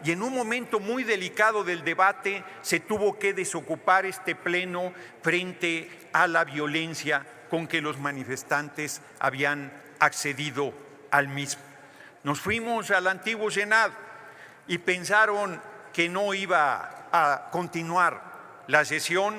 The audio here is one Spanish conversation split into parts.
y en un momento muy delicado del debate se tuvo que desocupar este pleno frente a la violencia con que los manifestantes habían accedido al mismo. Nos fuimos al antiguo Senado y pensaron que no iba a continuar la sesión,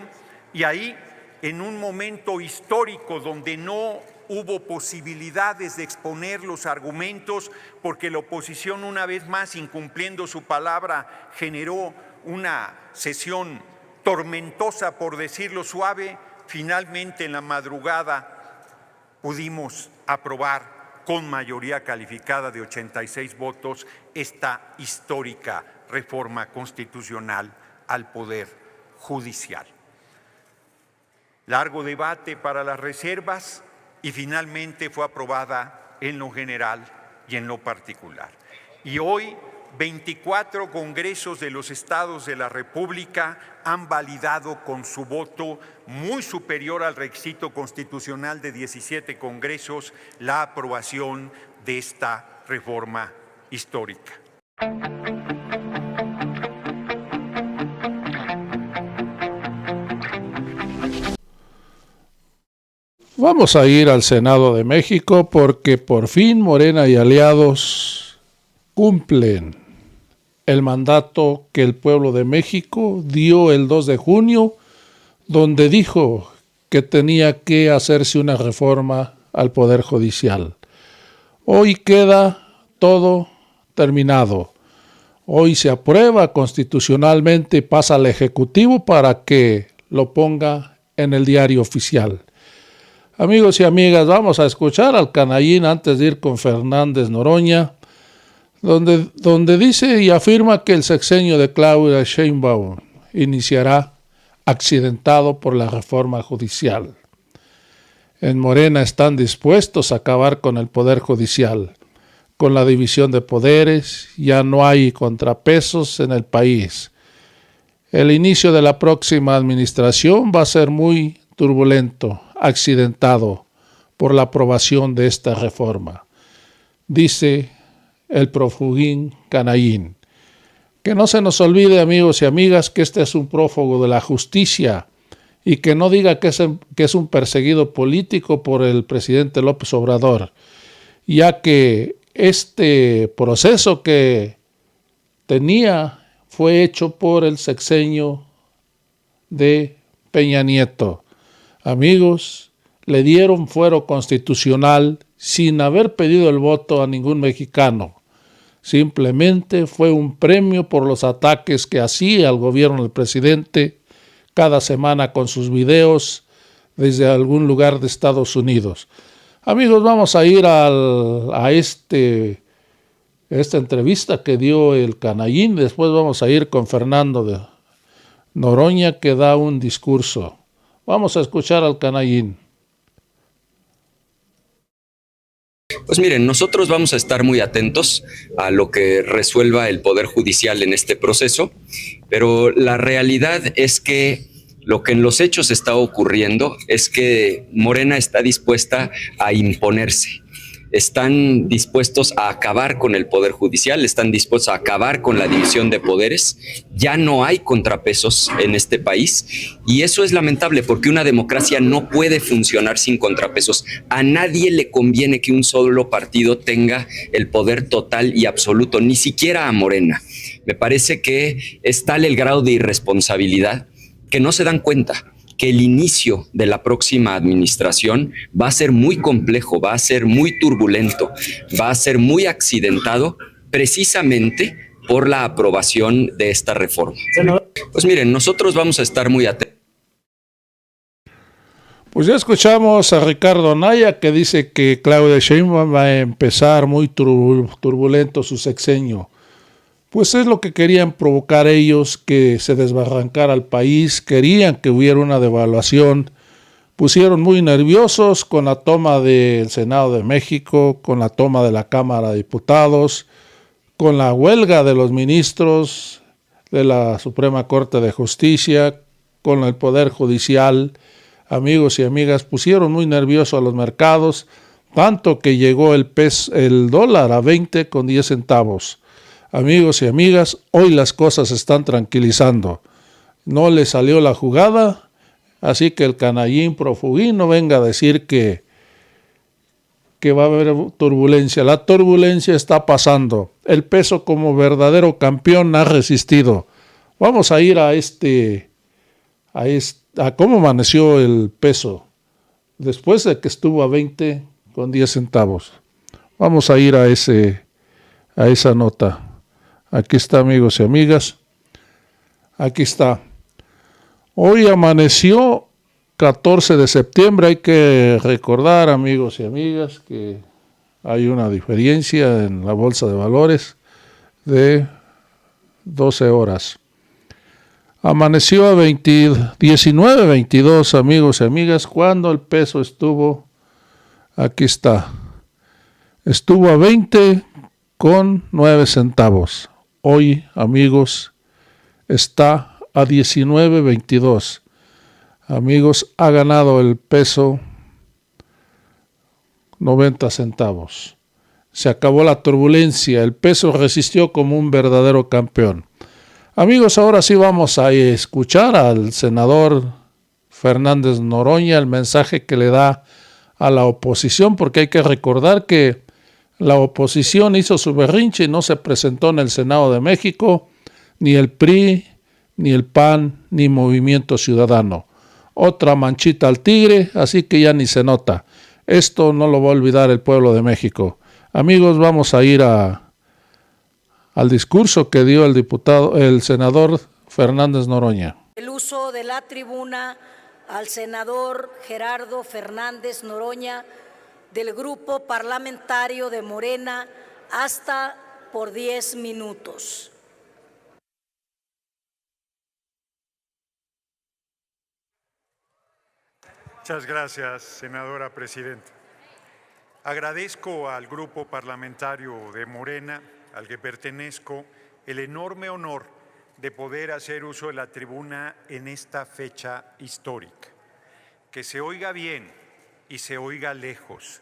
y ahí, en un momento histórico donde no hubo posibilidades de exponer los argumentos, porque la oposición, una vez más, incumpliendo su palabra, generó una sesión tormentosa, por decirlo suave, finalmente en la madrugada pudimos aprobar con mayoría calificada de 86 votos esta histórica reforma constitucional al Poder Judicial. Largo debate para las reservas y finalmente fue aprobada en lo general y en lo particular. Y hoy 24 congresos de los estados de la República han validado con su voto muy superior al requisito constitucional de 17 congresos la aprobación de esta reforma histórica. Vamos a ir al Senado de México porque por fin Morena y aliados cumplen el mandato que el pueblo de México dio el 2 de junio, donde dijo que tenía que hacerse una reforma al Poder Judicial. Hoy queda todo terminado. Hoy se aprueba constitucionalmente y pasa al Ejecutivo para que lo ponga en el diario oficial. Amigos y amigas, vamos a escuchar al Canallín antes de ir con Fernández Noroña, donde dice y afirma que el sexenio de Claudia Sheinbaum iniciará accidentado por la reforma judicial. En Morena están dispuestos a acabar con el Poder Judicial. Con la división de poderes ya no hay contrapesos en el país. El inicio de la próxima administración va a ser muy turbulento, accidentado por la aprobación de esta reforma. Dice el prófugín Canallín. Que no se nos olvide, amigos y amigas, que este es un prófugo de la justicia y que no diga que es un perseguido político por el presidente López Obrador, ya que este proceso que tenía fue hecho por el sexenio de Peña Nieto. Amigos, le dieron fuero constitucional sin haber pedido el voto a ningún mexicano. Simplemente fue un premio por los ataques que hacía al gobierno del presidente cada semana con sus videos desde algún lugar de Estados Unidos. Amigos, vamos a ir a esta entrevista que dio el Canallín. Después vamos a ir con Fernando de Noroña, que da un discurso. Vamos a escuchar al Canallín. Pues miren, nosotros vamos a estar muy atentos a lo que resuelva el Poder Judicial en este proceso, pero la realidad es que lo que en los hechos está ocurriendo es que Morena está dispuesta a imponerse. Están dispuestos a acabar con el Poder Judicial, están dispuestos a acabar con la división de poderes. Ya no hay contrapesos en este país y eso es lamentable porque una democracia no puede funcionar sin contrapesos. A nadie le conviene que un solo partido tenga el poder total y absoluto, ni siquiera a Morena. Me parece que es tal el grado de irresponsabilidad que no se dan cuenta que el inicio de la próxima administración va a ser muy complejo, va a ser muy turbulento, va a ser muy accidentado precisamente por la aprobación de esta reforma. Pues miren, nosotros vamos a estar muy atentos. Pues ya escuchamos a Ricardo Anaya que dice que Claudia Sheinbaum va a empezar muy turbulento su sexenio. Pues es lo que querían provocar ellos, que se desbarrancara el país, querían que hubiera una devaluación, pusieron muy nerviosos con la toma del Senado de México, con la toma de la Cámara de Diputados, con la huelga de los ministros de la Suprema Corte de Justicia, con el Poder Judicial. Amigos y amigas, pusieron muy nerviosos a los mercados, tanto que llegó el dólar a 20 con 10 centavos. Amigos y amigas, hoy las cosas se están tranquilizando. No le salió la jugada, así que el canallín Profugín no venga a decir que va a haber turbulencia. La turbulencia está pasando. El peso como verdadero campeón ha resistido. Vamos a ir a cómo amaneció el peso después de que estuvo a 20 con 10 centavos. Vamos a ir a esa nota. Aquí está, amigos y amigas. Aquí está. Hoy amaneció 14 de septiembre. Hay que recordar, amigos y amigas, que hay una diferencia en la bolsa de valores de 12 horas. Amaneció a 19.22, amigos y amigas, cuando el peso estuvo, aquí está, estuvo a 20 con 9 centavos. Hoy, amigos, está a 19.22. Amigos, ha ganado el peso 90 centavos. Se acabó la turbulencia, el peso resistió como un verdadero campeón. Amigos, ahora sí vamos a escuchar al senador Fernández Noroña, el mensaje que le da a la oposición, porque hay que recordar que la oposición hizo su berrinche y no se presentó en el Senado de México, ni el PRI, ni el PAN, ni Movimiento Ciudadano. Otra manchita al tigre, así que ya ni se nota. Esto no lo va a olvidar el pueblo de México. Amigos, vamos a ir al discurso que dio el senador Fernández Noroña. El uso de la tribuna al senador Gerardo Fernández Noroña del Grupo Parlamentario de Morena hasta por 10 minutos. Muchas gracias, senadora presidenta. Agradezco al Grupo Parlamentario de Morena, al que pertenezco, el enorme honor de poder hacer uso de la tribuna en esta fecha histórica. Que se oiga bien y se oiga lejos.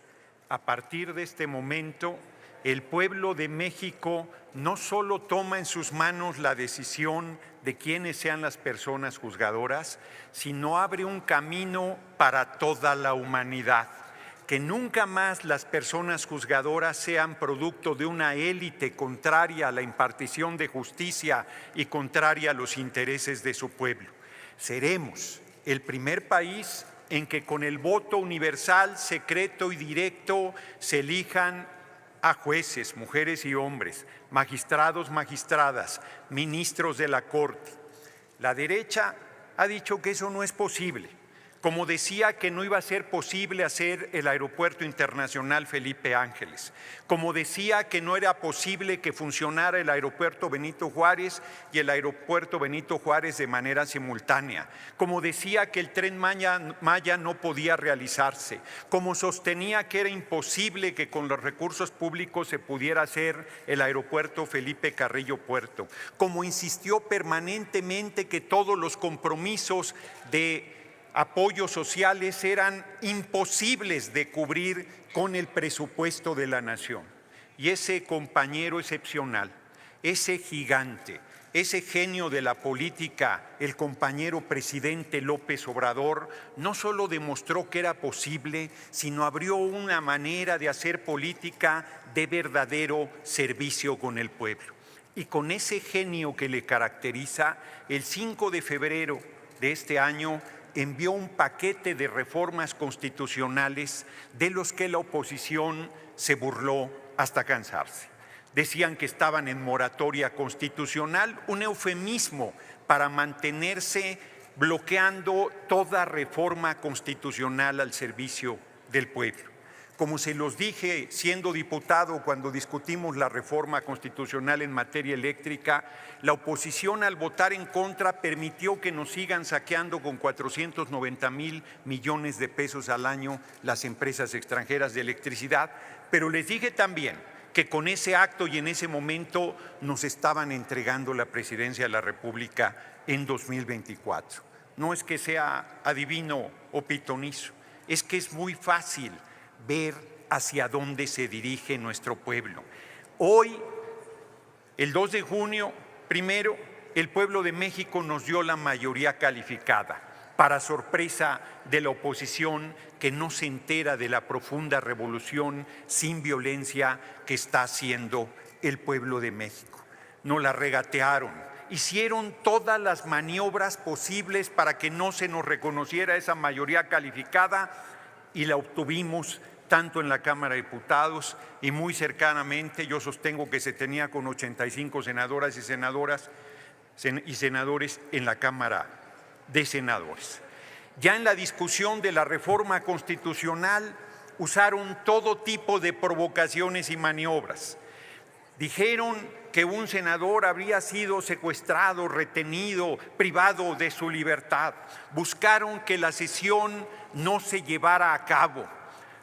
A partir de este momento, el pueblo de México no solo toma en sus manos la decisión de quiénes sean las personas juzgadoras, sino abre un camino para toda la humanidad. Que nunca más las personas juzgadoras sean producto de una élite contraria a la impartición de justicia y contraria a los intereses de su pueblo. Seremos el primer país en que con el voto universal, secreto y directo se elijan a jueces, mujeres y hombres, magistrados, magistradas, ministros de la Corte. La derecha ha dicho que eso no es posible. Como decía que no iba a ser posible hacer el Aeropuerto Internacional Felipe Ángeles, como decía que no era posible que funcionara el Aeropuerto Benito Juárez y el Aeropuerto Benito Juárez de manera simultánea, como decía que el Tren Maya no podía realizarse, como sostenía que era imposible que con los recursos públicos se pudiera hacer el Aeropuerto Felipe Carrillo Puerto, como insistió permanentemente que todos los compromisos de apoyos sociales eran imposibles de cubrir con el presupuesto de la nación. Y ese compañero excepcional, ese gigante, ese genio de la política, el compañero presidente López Obrador, no solo demostró que era posible, sino abrió una manera de hacer política de verdadero servicio con el pueblo. Y con ese genio que le caracteriza, el 5 de febrero de este año, envió un paquete de reformas constitucionales de los que la oposición se burló hasta cansarse. Decían que estaban en moratoria constitucional, un eufemismo para mantenerse bloqueando toda reforma constitucional al servicio del pueblo. Como se los dije siendo diputado cuando discutimos la reforma constitucional en materia eléctrica, la oposición al votar en contra permitió que nos sigan saqueando con 490,000 millones de pesos al año las empresas extranjeras de electricidad, pero les dije también que con ese acto y en ese momento nos estaban entregando la presidencia de la República en 2024. No es que sea adivino o pitonizo, es que es muy fácil ver hacia dónde se dirige nuestro pueblo. Hoy El 2 de junio, primero, el pueblo de México nos dio la mayoría calificada, para sorpresa de la oposición que no se entera de la profunda revolución sin violencia que está haciendo el pueblo de México. Nos la regatearon, hicieron todas las maniobras posibles para que no se nos reconociera esa mayoría calificada y la obtuvimos tanto en la Cámara de Diputados y muy cercanamente, yo sostengo que se tenía con 85 senadoras y senadores en la Cámara de Senadores. Ya en la discusión de la reforma constitucional usaron todo tipo de provocaciones y maniobras. Dijeron que un senador habría sido secuestrado, retenido, privado de su libertad. Buscaron que la sesión no se llevara a cabo.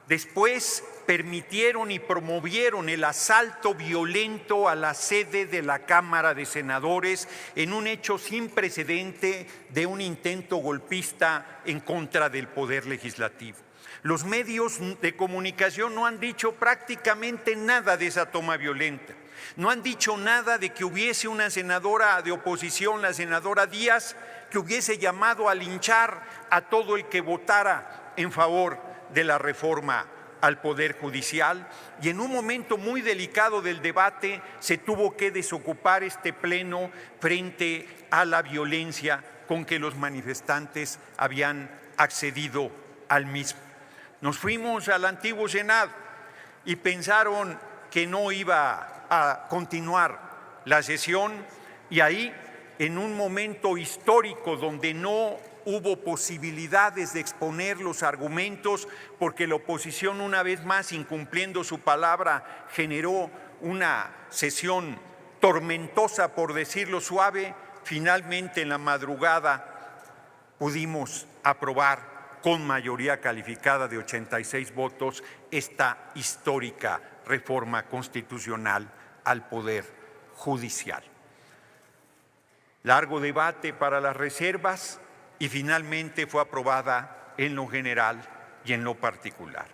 Después permitieron y promovieron el asalto violento a la sede de la Cámara de Senadores en un hecho sin precedente de un intento golpista en contra del Poder Legislativo. Los medios de comunicación no han dicho prácticamente nada de esa toma violenta. No han dicho nada de que hubiese una senadora de oposición, la senadora Díaz, que hubiese llamado a linchar a todo el que votara en favor de la reforma al Poder Judicial, y en un momento muy delicado del debate se tuvo que desocupar este pleno frente a la violencia con que los manifestantes habían accedido al mismo. Nos fuimos al antiguo Senado y pensaron que no iba a continuar la sesión, y ahí, en un momento histórico donde no hubo posibilidades de exponer los argumentos, porque la oposición, una vez más, incumpliendo su palabra, generó una sesión tormentosa, por decirlo suave, finalmente en la madrugada pudimos aprobar con mayoría calificada de 86 votos esta histórica reforma constitucional al Poder Judicial. Largo debate para las reservas y finalmente fue aprobada en lo general y en lo particular.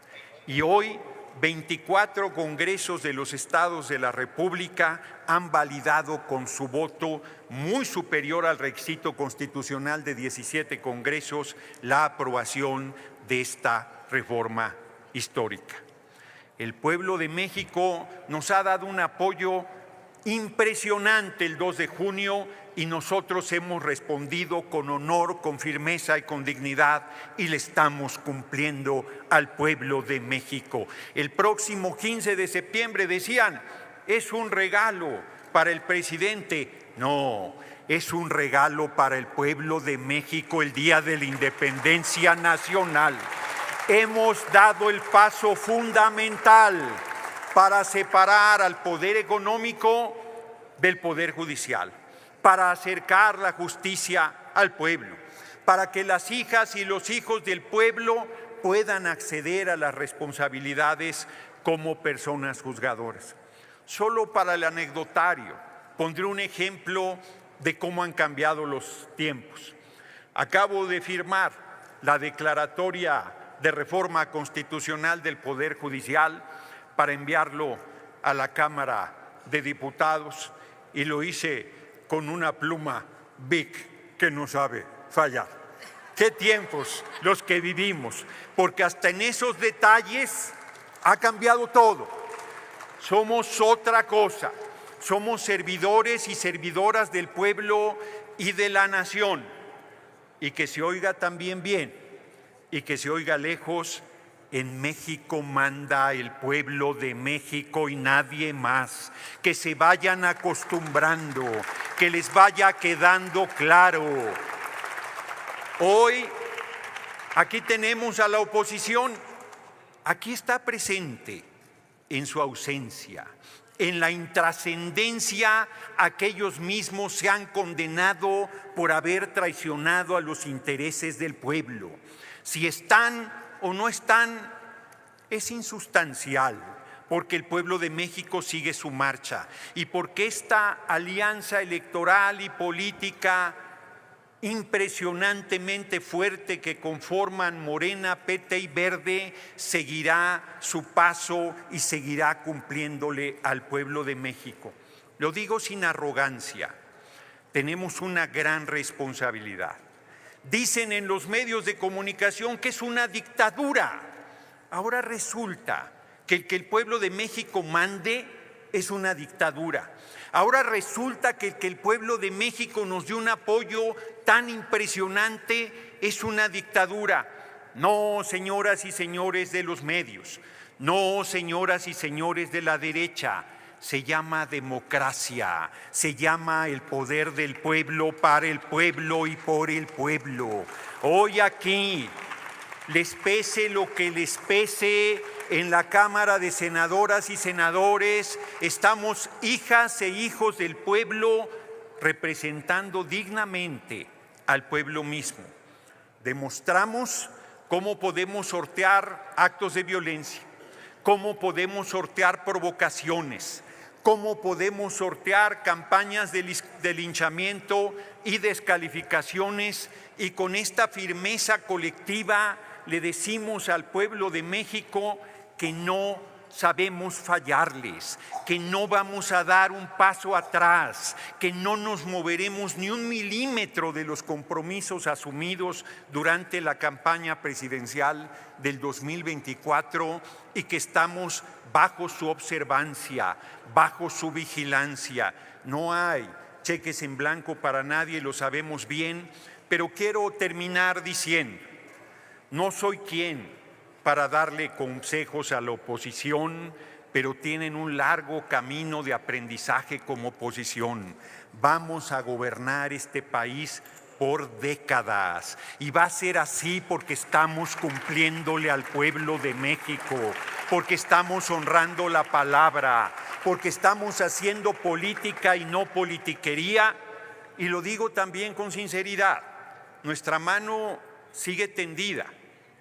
Y hoy 24 congresos de los estados de la República han validado con su voto muy superior al requisito constitucional de 17 congresos la aprobación de esta reforma histórica. El pueblo de México nos ha dado un apoyo impresionante el 2 de junio y nosotros hemos respondido con honor, con firmeza y con dignidad, y le estamos cumpliendo al pueblo de México. El próximo 15 de septiembre decían, es un regalo para el presidente. No, es un regalo para el pueblo de México el día de la independencia nacional. Hemos dado el paso fundamental para separar al poder económico del poder judicial, para acercar la justicia al pueblo, para que las hijas y los hijos del pueblo puedan acceder a las responsabilidades como personas juzgadoras. Solo para el anecdotario, pondré un ejemplo de cómo han cambiado los tiempos. Acabo de firmar la declaratoria de reforma constitucional del Poder Judicial para enviarlo a la Cámara de Diputados, y lo hice con una pluma Bic que no sabe fallar. ¿Qué tiempos los que vivimos? Porque hasta en esos detalles ha cambiado todo. Somos otra cosa. Somos servidores y servidoras del pueblo y de la nación. Y que se oiga también bien y que se oiga lejos, en México manda el pueblo de México y nadie más. Que se vayan acostumbrando, que les vaya quedando claro. Hoy aquí tenemos a la oposición, aquí está presente en su ausencia. En la intrascendencia, aquellos mismos se han condenado por haber traicionado a los intereses del pueblo. Si están o no están, es insustancial, porque el pueblo de México sigue su marcha y porque esta alianza electoral y política impresionantemente fuerte que conforman Morena, PT y Verde seguirá su paso y seguirá cumpliéndole al pueblo de México. lo digo sin arrogancia, tenemos una gran responsabilidad. Dicen en los medios de comunicación que es una dictadura. Ahora resulta que el pueblo de México mande es una dictadura. Ahora resulta que el pueblo de México nos dio un apoyo tan impresionante es una dictadura. No, señoras y señores de los medios, no, señoras y señores de la derecha, se llama democracia, se llama el poder del pueblo para el pueblo y por el pueblo. Hoy aquí, les pese lo que les pese, en la Cámara de Senadoras y Senadores estamos hijas e hijos del pueblo representando dignamente al pueblo mismo. Demostramos cómo podemos sortear actos de violencia, cómo podemos sortear provocaciones, cómo podemos sortear campañas de linchamiento y descalificaciones, y con esta firmeza colectiva le decimos al pueblo de México que no sabemos fallarles, que no vamos a dar un paso atrás, que no nos moveremos ni un milímetro de los compromisos asumidos durante la campaña presidencial del 2024 y que estamos bajo su observancia, bajo su vigilancia. No hay cheques en blanco para nadie, lo sabemos bien, pero quiero terminar diciendo, no soy quien para darle consejos a la oposición, pero tienen un largo camino de aprendizaje como oposición. Vamos a gobernar este país por décadas y va a ser así porque estamos cumpliéndole al pueblo de México, porque estamos honrando la palabra, porque estamos haciendo política y no politiquería, y lo digo también con sinceridad, nuestra mano sigue tendida,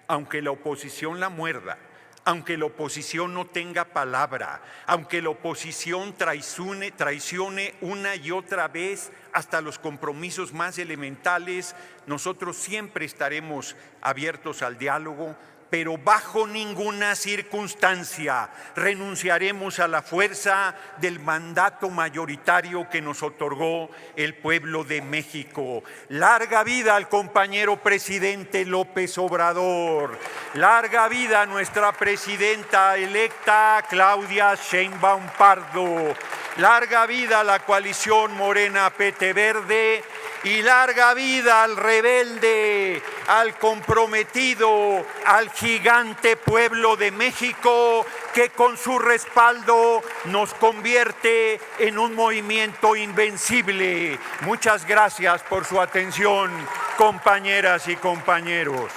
aunque la oposición la muerda, aunque la oposición no tenga palabra, aunque la oposición traicione una y otra vez hasta los compromisos más elementales, nosotros siempre estaremos abiertos al diálogo, pero bajo ninguna circunstancia renunciaremos a la fuerza del mandato mayoritario que nos otorgó el pueblo de México. Larga vida al compañero presidente López Obrador. Larga vida a nuestra presidenta electa Claudia Sheinbaum Pardo. Larga vida a la coalición Morena PT Verde. Y larga vida al rebelde, al comprometido, al gigante pueblo de México que con su respaldo nos convierte en un movimiento invencible. Muchas gracias por su atención, compañeras y compañeros.